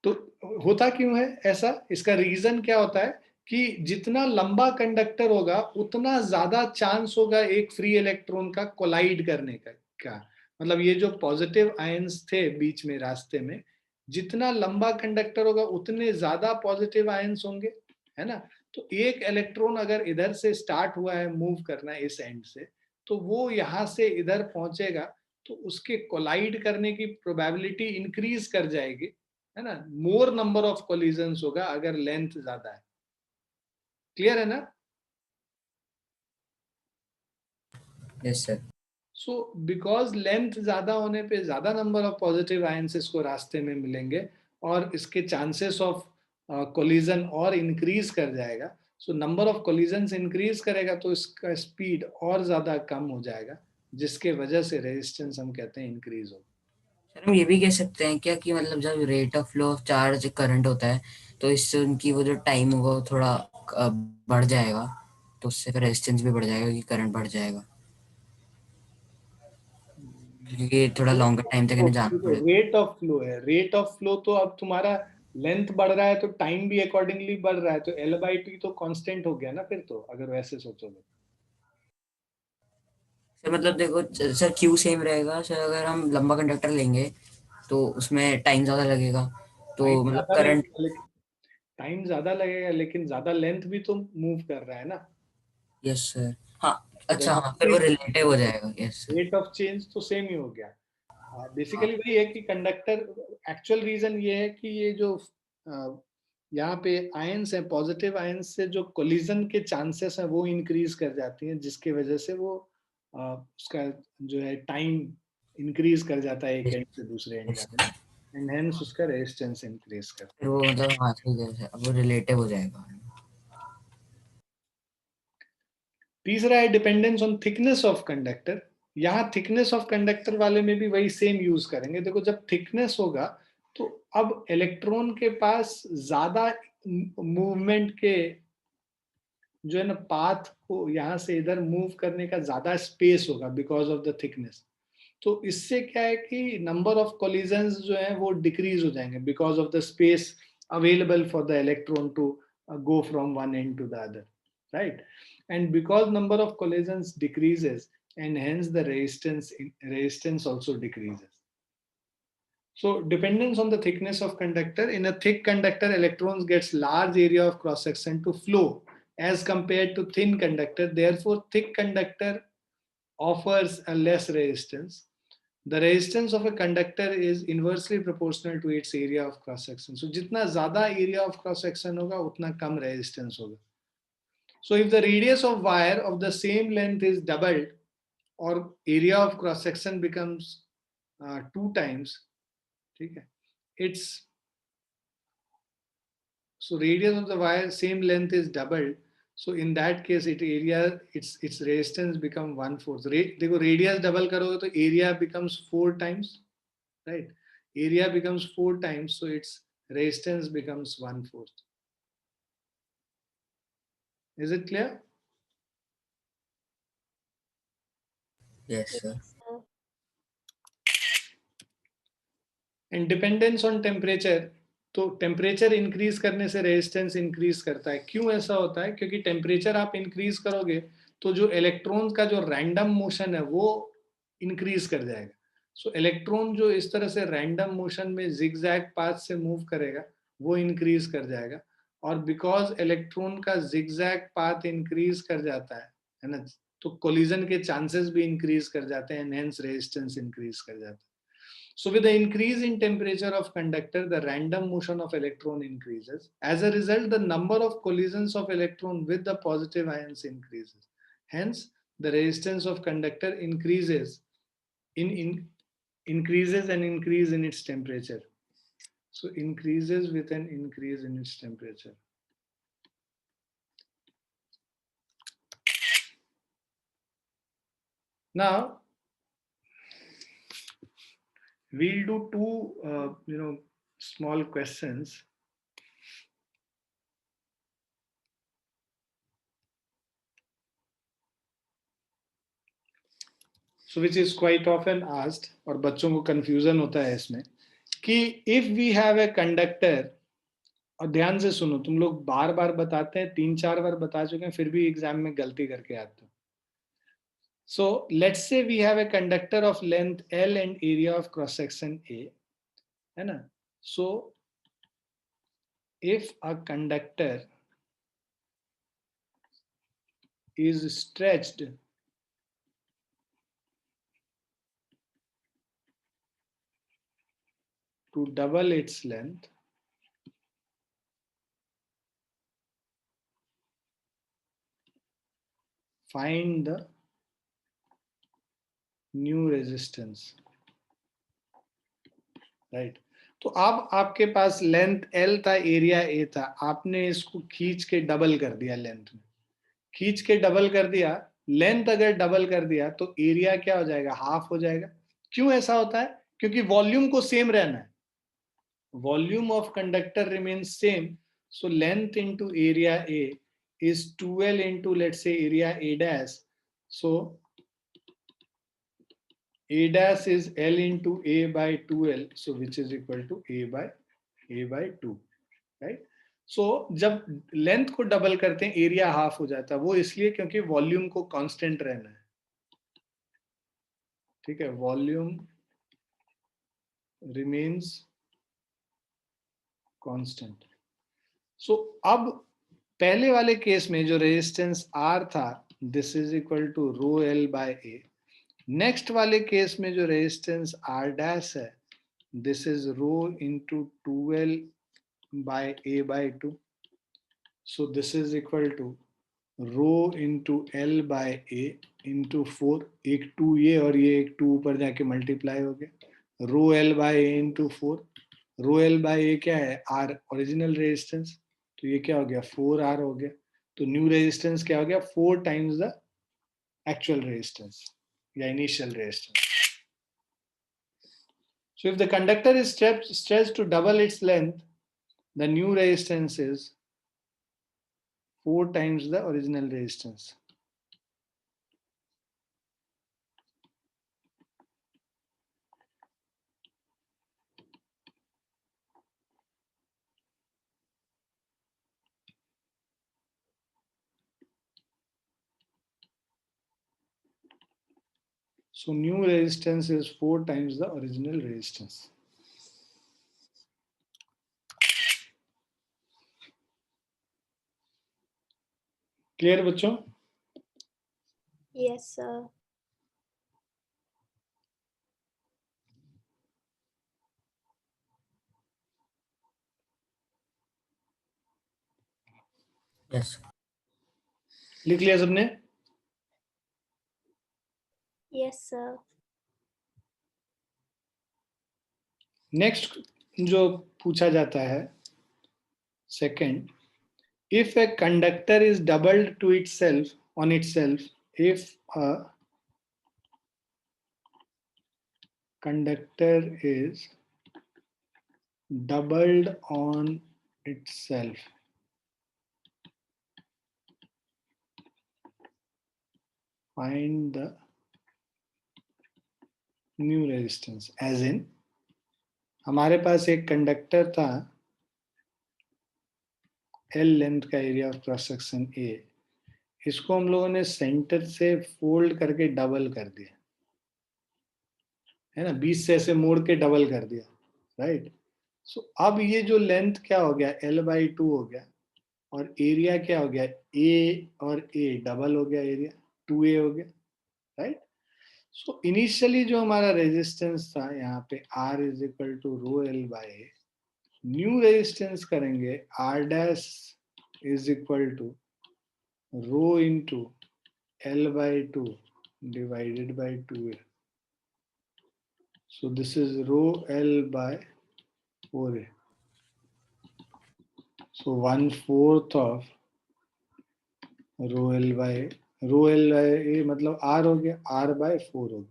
तो होता क्यों है ऐसा? इसका रीजन क्या होता है कि जितना लंबा कंडक्टर होगा उतना ज्यादा चांस होगा एक फ्री इलेक्ट्रॉन का कोलाइड करने का. मतलब ये जो पॉजिटिव आयंस थे बीच में रास्ते में, जितना लंबा कंडक्टर होगा उतने ज्यादा पॉजिटिव आयंस होंगे, है ना. तो एक इलेक्ट्रॉन अगर इधर से स्टार्ट हुआ है मूव करना इस एंड से, तो वो यहाँ से इधर पहुंचेगा, तो उसके कोलाइड करने की प्रोबेबिलिटी इंक्रीज कर जाएगी, है ना. मोर नंबर ऑफ कोलिजन्स होगा अगर लेंथ ज्यादा है. क्लियर है ना? Yes sir. So because length ज्यादा होने पे ज्यादा नंबर ऑफ पॉजिटिव आयंस इसको रास्ते में मिलेंगे और इसके चांसेस ऑफ कोलिजन और इंक्रीज कर जाएगा. So number of collisions increase करेगा तो इसका स्पीड और ज्यादा कम हो जाएगा, जिसके वजह से रेजिस्टेंस हम कहते हैं इंक्रीज होगा. सर हम ये भी कह सकते हैं क्या कि मतलब जब rate of flow of charge current होता है तो इससे उनकी वो जो टाइम होगा वो थोड़ा बढ़ जाएगा, तो उससे फिर रेजिस्टेंस भी बढ़ जाएगा कि करंट बढ़ जाएगा, क्योंकि थोड़ा लॉन्गर टाइम तक इन्हें जाना पड़ेगा. रेट ऑफ फ्लो है. रेट ऑफ फ्लो तो अब तुम्हारा लेंथ बढ़ रहा है तो टाइम भी अकॉर्डिंगली बढ़ रहा है, तो L/T तो कांस्टेंट हो गया ना फिर, तो अगर वैसे सोचोगे. सर मतलब देखो सर क्यू सेम रहेगा सर, अगर हम लंबा कंडक्टर लेंगे तो उसमें टाइम ज्यादा लगेगा, तो मतलब करंट. टाइम ज्यादा लगेगा लेकिन ज्यादा लेंथ भी तो मूव कर रहा है ना. Yes sir. हाँ अच्छा, हाँ फिर वो रिलेटिव हो जाएगा. Yes sir. Rate of change तो सेम ही हो गया. बेसिकली वही है कि कंडक्टर, एक्चुअल रीजन ये है कि ये जो यहाँ पे आयंस है, पॉजिटिव आयंस से जो कोलिजन के चांसेस हैं वो इंक्रीज कर जाती हैं, जिसके वजह से वो उसका जो है टाइम इंक्रीज कर जाता है एक एंड से दूसरे एंड जाने में, एंड हेंस उसका रेजिस्टेंस इंक्रीज करता है. फिर वो मतलब हाँ ठीक है सर, अब वो रिलेटिव हो जाएगा. तीसरा है dependence on thickness of conductor. यहाँ थिकनेस ऑफ कंडक्टर वाले में भी वही सेम यूज करेंगे. देखो जब थिकनेस होगा तो अब इलेक्ट्रॉन के पास ज्यादा मूवमेंट के जो है ना पाथ को यहाँ से इधर मूव करने का ज्यादा स्पेस होगा बिकॉज ऑफ द थिकनेस. तो इससे क्या है कि नंबर ऑफ कोलिजन्स जो है वो डिक्रीज हो जाएंगे because of the space available for the electron to go from one end to the other, right. And because number of collisions decreases, and hence the resistance also decreases. So dependence on the thickness of conductor. In a thick conductor, electrons gets large area of cross section to flow as compared to thin conductor. Therefore thick conductor offers a less resistance. The resistance of a conductor is inversely proportional to its area of cross section. So जितना ज़्यादा area of cross section होगा उतना कम resistance होगा. So if the radius of wire of the same length is doubled, or area of cross section becomes 2 times, okay, it's so radius of the wire same length is doubled. So in that case, its resistance become 1/4. देखो radius double करोगे तो area becomes 4 times, right? Area becomes 4 times, so its resistance becomes 1/4. Is it clear? Yes, sir. sir. And dependence on temperature, तो temperature increase करने से resistance increase करता है। क्यों ऐसा होता है? क्योंकि टेम्परेचर आप इंक्रीज करोगे तो जो इलेक्ट्रॉन का जो रैंडम मोशन है वो इंक्रीज कर जाएगा। सो इलेक्ट्रॉन जो इस तरह से रैंडम मोशन में जिगजैग पाथ से मूव करेगा वो इंक्रीज कर जाएगा, और बिकॉज इलेक्ट्रॉन का जिगजैग पाथ इंक्रीज कर जाता है ना, तो कोलिजन के चांसेस भी इंक्रीज कर जाते हैं, हेंस रेजिस्टेंस इंक्रीज कर जाता है। So with the increase in temperature of conductor, the random motion of electron increases. As a result, the number of collisions of electron with the positive ions increases. Hence, the resistance of conductor increases increases and increase in its temperature. So increases with an increase in its temperature. Now, we'll do two, small questions. So which is quite often asked, और बच्चों को confusion होता है इसमें कि if we have a conductor, और ध्यान से सुनो, तुम लोग बार बार बताते हैं, 3-4 बार बता चुके हैं, फिर भी एग्जाम में गलती करके आते हो. So let's say we have a conductor of length L and area of cross section A, है ना? So if a conductor is stretched to double its length, find the new resistance. Right, तो अब आपके पास length L था, area A था, आपने इसको खींच के डबल कर दिया, लेंथ में खींच के डबल कर दिया, लेंथ अगर डबल कर दिया तो एरिया क्या हो जाएगा? हाफ हो जाएगा. क्यों ऐसा होता है? क्योंकि वॉल्यूम को सेम रहना है, volume of conductor remains same, so length into area A is 2L into, let's say, area A dash. So A dash is L into A by 2L, so which is equal to A by 2, right? So जब length को double करते हैं area half हो जाता है, वो इसलिए क्योंकि वॉल्यूम को कांस्टेंट रहना है. ठीक है, वॉल्यूम रिमेन्स कांस्टेंट. सो अब पहले वाले केस में जो रेजिस्टेंस R था, this is equal to rho L by A. Next वाले केस में जो रेजिस्टेंस R डैश है, this is rho into 2L by A by 2. So this is equal to rho into L by A into 4. एक 2 ये और ये एक 2 ऊपर जाके मल्टीप्लाई हो गया, रो L by A into 4. Row L by A क्या है? R ओरिजिनल रेजिस्टेंस, तो ये क्या हो गया? 4R हो गया. तो न्यू रेजिस्टेंस क्या हो गया? 4 times द एक्चुअल रेजिस्टेंस या initial resistance. So if the conductor is stretched to double its length, the new resistance is 4 times the original resistance. So new resistance is 4 times the original resistance. Clear बच्चों? Yes, sir. Yes. लिख लिया सबने? Yes, sir. Next जो पूछा जाता है, second, if a conductor is doubled to itself on itself, if a conductor is doubled on itself, find the new resistance as in हमारे पास एक कंडक्टर था L लेंथ का area of cross section A, इसको हम लोगों ने centre से फोल्ड करके डबल कर दिया, है ना, 20 से ऐसे मोड़ के डबल कर दिया, राइट। सो अब ये जो लेंथ क्या हो गया, L/2 हो गया, और एरिया क्या हो गया, A और A डबल हो गया, एरिया 2A हो गया, राइट। सो इनिशियली जो हमारा रेजिस्टेंस था यहाँ पे R is equal to rho L by A, new resistance करेंगे R dash is equal to rho into L/2 divided by 2A. So this is rho L by 4A. So 1/4 of rho L by A मतलब R हो गया, R/4 हो गया,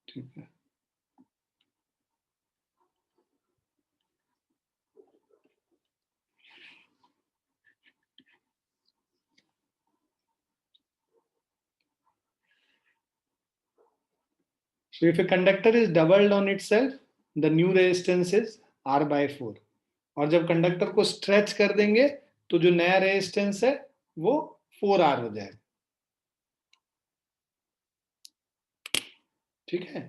ठीक है। So if a conductor is doubled on itself, the new resistance is R/4. और जब conductor को स्ट्रेच कर देंगे तो जो नया रेजिस्टेंस है वो 4R हो जाएगा, ठीक है।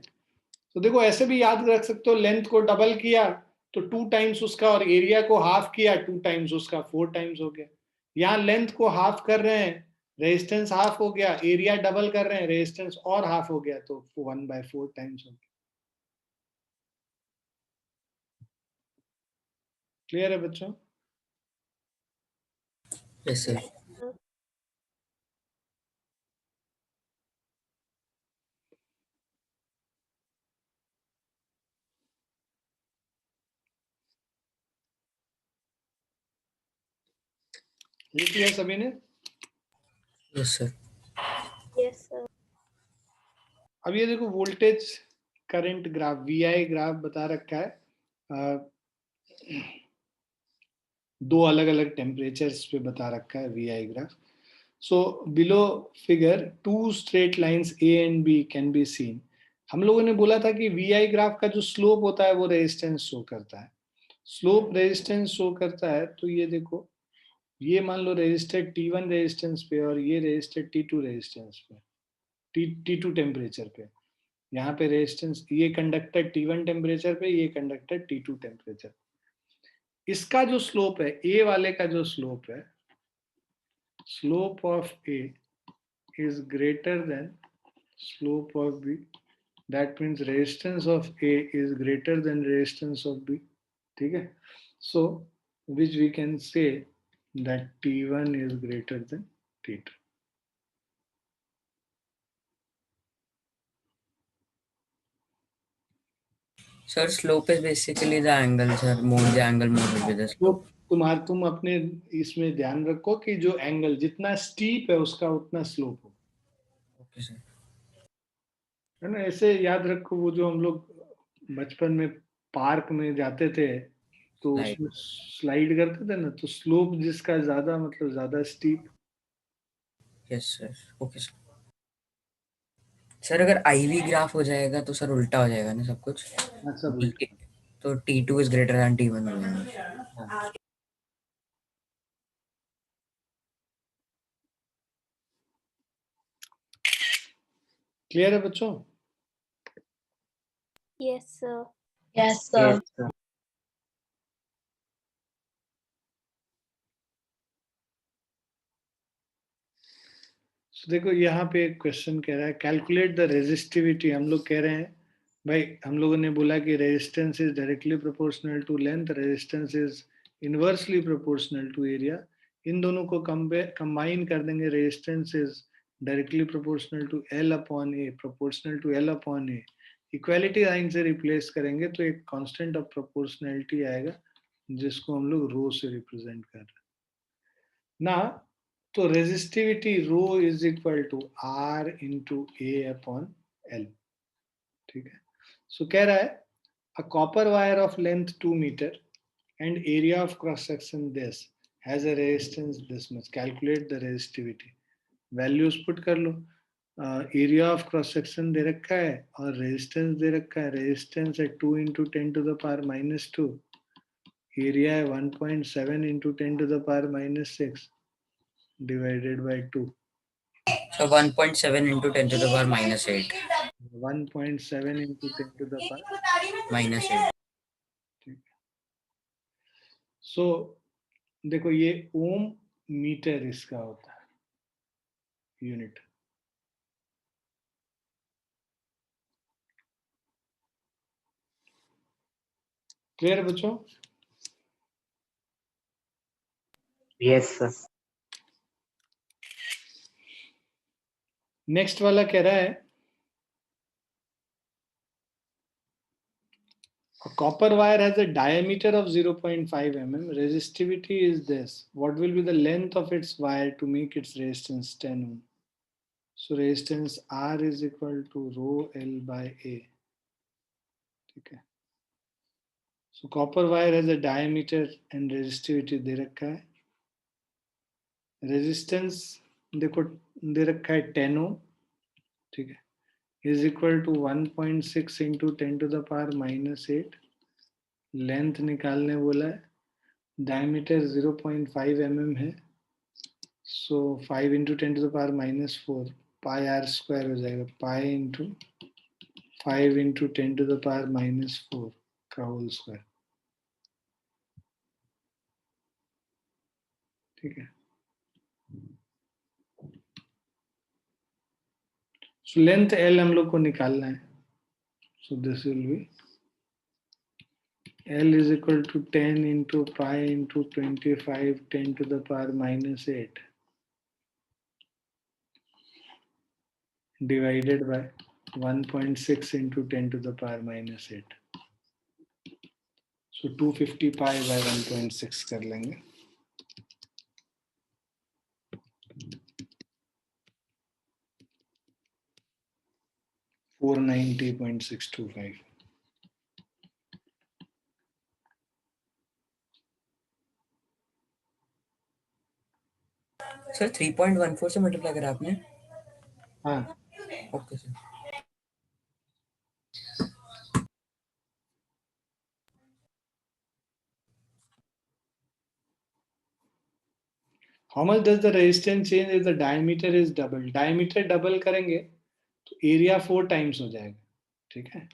तो देखो ऐसे भी याद रख सकते हो, लेंथ को डबल किया तो 2 टाइम्स उसका, और एरिया को हाफ किया 2 टाइम्स उसका, 4 टाइम्स हो गया। यहाँ लेंथ को हाफ कर रहे हैं, रेजिस्टेंस हाफ हो गया, एरिया डबल कर रहे हैं, रेजिस्टेंस और हाफ हो गया, तो 1/4 टाइम्स हो गया। क्लियर है बच्चों? Yes sir. लिख लिया सभी ने? Yes sir. Yes, sir. अब ये देखो voltage current graph, VI graph बता रखा है, 2 अलग अलग टेम्परेचर्स पे बता रखा है VI graph. So below figure 2 straight lines A and B can be seen. हम लोगों ने बोला था कि VI ग्राफ का जो स्लोप होता है वो रेजिस्टेंस शो करता है, स्लोप रेजिस्टेंस शो करता है। तो ये देखो, ये मान लो रेजिस्टर T1 रेजिस्टेंस पे और ये रेजिस्टर T2 रेजिस्टेंस पे, T2 टेम्परेचर पे। यहाँ पे रेजिस्टेंस, ये कंडक्टर T1 टेम्परेचर पे, ये कंडक्टर T2 टेम्परेचर। इसका जो स्लोप है, A वाले का जो स्लोप है, slope of A is greater than slope of B. That means resistance of A is greater than resistance of B. ठीक है? So which we can say that T1 is greater than T2. Sir, slope is basically the angle, sir. More the angle, more will be the slope. तुम अपने इसमें ध्यान रखो कि जो angle जितना स्टीप है उसका उतना स्लोप हो, Okay, sir. है ना। ऐसे याद रखो, वो जो हम लोग बचपन में पार्क में जाते थे तो Right. उसमें स्लाइड करते थे ना, तो स्लोप जिसका ज्यादा मतलब ज्यादा steep. Yes, sir. Okay, sir. Sir अगर IV ग्राफ हो जाएगा तो सर उल्टा हो जाएगा ना सब कुछ। सब ठीक है, तो T2 is greater than T1 हो जाएगा। क्लियर है बच्चों? Yes, sir. Yes, sir. Yes, sir. देखो यहाँ पे क्वेश्चन कह रहा है कैलकुलेट द रेजिस्टिविटी। हम लोग कह रहे हैं भाई, हम लोगों ने बोला कि resistance is directly proportional to length, resistance is inversely proportional to area. इन दोनों को कंबाइन कर देंगे, resistance is directly proportional to L upon A, proportional to L upon A। Equality line से रिप्लेस करेंगे तो एक कांस्टेंट ऑफ प्रोपोर्शनैलिटी आएगा जिसको हम लोग रो से रिप्रेजेंट कर रहे हैं ना। तो resistivity rho is equal to R into A upon L, ठीक है। सो कह रहा है a copper wire of length 2 metre and area of cross section this has a resistance this much, calculate the resistivity. Values put कर लो। Area of cross section दे रखा है और रेजिस्टेंस दे रखा है. रेजिस्टेंस है 2 into 10 to the power minus 2. Area है 1.7 into 10 to the power minus 6 divided by 2. So 1.7 into 10 to the power minus 8. 1.7 into 10 to the power Minus 8. सो देखो ये ओम मीटर इसका होता है यूनिट. क्लियर बच्चों? Yes, sir. नेक्स्ट वाला कह रहा है a copper wire has a diameter of 0.5 mm. Resistivity is this. What will be the length of its wire to make its resistance 10 ohm? So resistance R is equal to rho L by A. ठीक है. So copper wire has a diameter and resistivity दे रखा है. Resistance देखो दे रखा है 10 ohm. ठीक है. Is equal to 1.6 into 10 to the power minus 8. लेंथ निकालने बोला है. डायमीटर 0.5 mm है. सो 5 into 10 to the power minus 4 pi r square हो जाएगा. Pi into 5 into 10 to the power minus 4 का होल स्क्वायर. ठीक है. सो लेंथ एल हम लोग को निकालना है. So this will be L is equal to 10 into pi into 25 10 to the power minus 8 divided by 1.6 into 10 to the power minus 8. So 250 pi by 1.6 कर लेंगे. $490.625. सर 3.14 से मल्टीप्लाई करा आपने? हाँ. Okay sir. How much does the resistance change if the diameter is double? Diameter double करेंगे तो area 4 times हो जाएगा. ठीक है.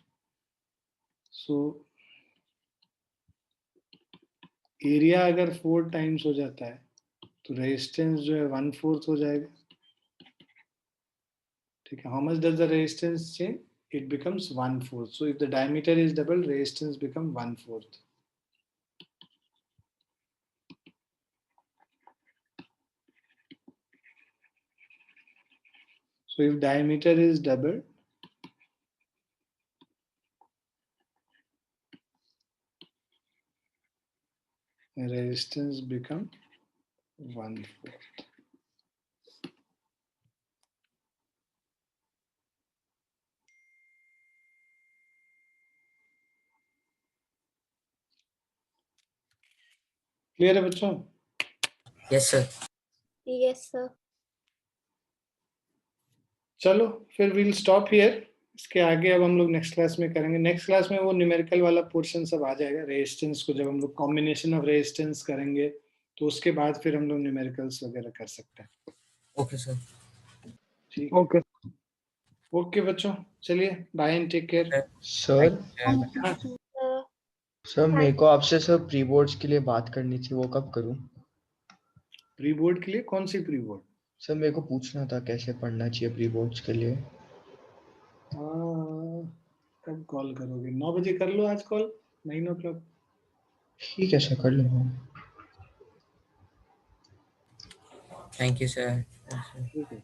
सो एरिया अगर 4 times हो जाता है तो रेजिस्टेंस जो है 1/4 हो जाएगा. ठीक है. How much does the resistance change? It becomes 1/4. So if the diameter is double, resistance become 1/4. So if diameter is double, resistance become 1/4. Clear है बच्चों? Yes sir. Yes, sir. चलो फिर we'll stop here. इसके आगे अब हम लोग next class में करेंगे. नेक्स्ट क्लास में वो न्यूमेरिकल वाला पोर्शन सब आ जाएगा. रेजिस्टेंस को जब हम लोग कॉम्बिनेशन ऑफ रेजिस्टेंस करेंगे तो उसके बाद फिर हम लोग न्यूमेरिकल्स वगैरह कर सकते हैं. Okay sir. ठीक. Okay. ओके बच्चों, चलिए bye and take care. Sir Uh, sir मेरे को आपसे सर प्री बोर्ड्स के लिए बात करनी थी, वो कब करूं? प्री बोर्ड के लिए कौन सी प्री बोर्ड? सर मेरे को पूछना था कैसे पढ़ना चाहिए प्री बोर्ड्स के लिए. कब कॉल करोगे? 9 बजे कर लो आज कॉल. 9 o'clock. ठीक है सर, कर लूंगा. Thank you sir. ठीक है.